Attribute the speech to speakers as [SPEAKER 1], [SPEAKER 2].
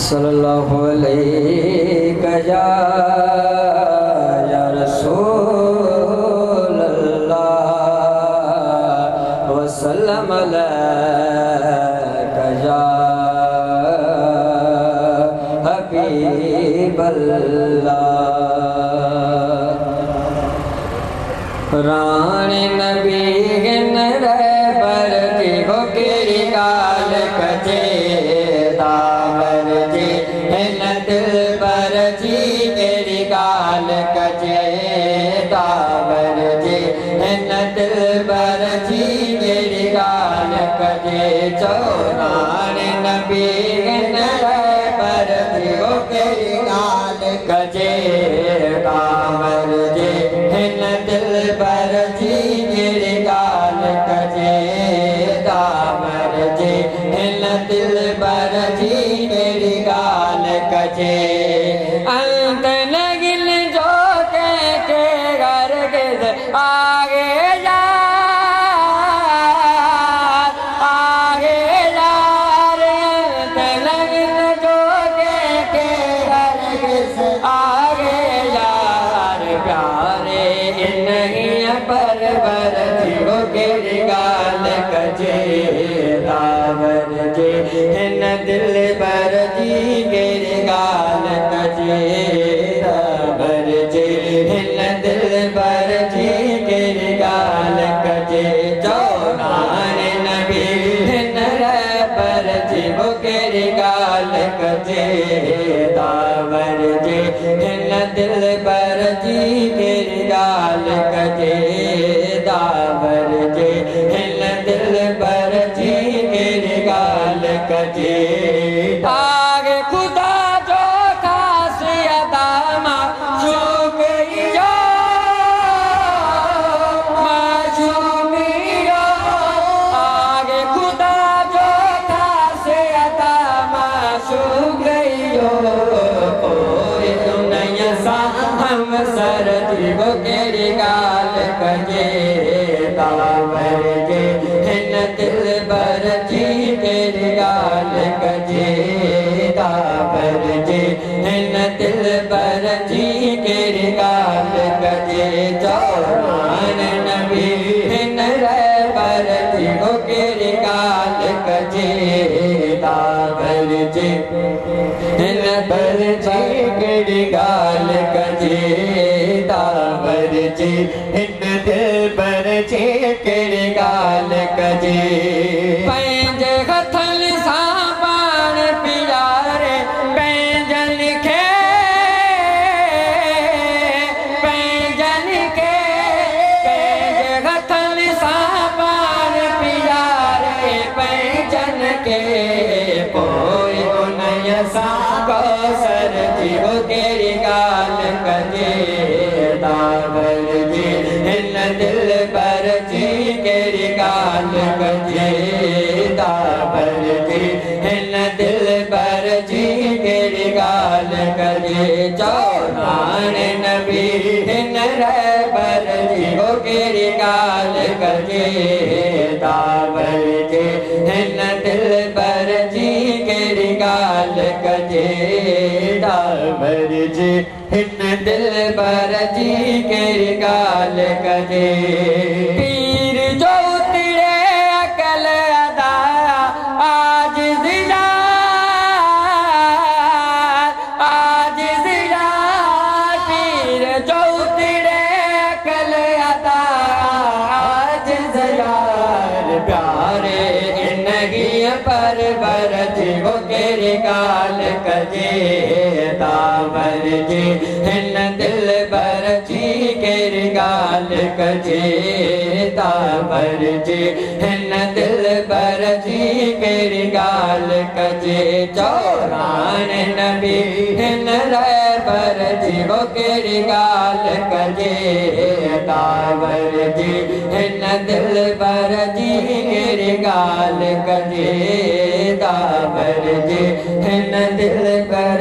[SPEAKER 1] सल्लल्लाहु अलैहि या रसूल अल्लाह वसल्लम अलैका या हबीब अल्लाह। रानी नबी गिन रे पर हो केरी गाल कजे दावर जी हिन दिल पर जी केरी गाल कजे दावर जी हिन दिल पर जी केरी गाल कजे। चो रानी नबी गिन रे पर हो केरी गाल कजे दावर जी हिन दिल पर जी केरी गाल कजे दावर जी हिन दिल पर जी केरी गाल कजे। अंत नगिल जो के घर गिर आगे आगे यार अंत नगिल जो के घर गिर आगे यार प्यारे नहीं पर जीवो केरी गाल कजे दावर जी हिन दिल पर जी केरी गाल कजे दावर जी हिन दिल पर जी केरी गाल कजे। चौराने नबी हिन रे पर जीवो केरी गाल कजे दावर जी हिन दिल पर जी केरी गाल कजे दावर जी हिन दिल पर जी केरी गाल कजे। आगे खुदा जो खासियत माशूकियो माशूकियो आगे खुदा जो खासियत माशूकियो कोई दुनिया सा हम सर जीवो केरी गाल कजे दावर जी हिन दिल पर जी केरी गाल कजे दावर जी हिन दिल पर जी केरी गाल कजे। चौरान नबी हिन रे पर जीवो केरी गाल कजे दावर जी हिन पर जी केरी गाल कजे दावर जी हिन दिल पर जी केरी गाल कजे। पंहिंजे हथनि सां पाण पीआरे पंहिंजनि खे पंहिंजनि खे पंहिंजे हथनि सां पाण पीआरे पंहिंजनि खे पोइ उन्हीअ सां कौसर जीवो केरी गाल कजे दावर जी हिन दिल पर जी केरी गाल कजे दावर जी हिन दिल पर जी केरी गाल कजे। चौरान नबी हिन रे पर जीवो केरी गाल कजे दावर जी हिन दिल पर जी केरी गाल कजे दावर जी हिन दिल पर जी केरी गाल कजे। पीर जो उतरे अकल अदा आज जिला पीर जो उतरे अकल अदा आज जिला प्यारे नहीं पर जीवो केरी गाल कजे दावर जी हिन दिल पर जी केरी गाल कजे दावर जी हिन दिल पर जी केरी गाल कजे। चौरान नबी हिन रे पर जीवो केरी गाल कजे दावर जी हिन दिल पर जी केरी गाल कजे दावर जी हिन दिल पर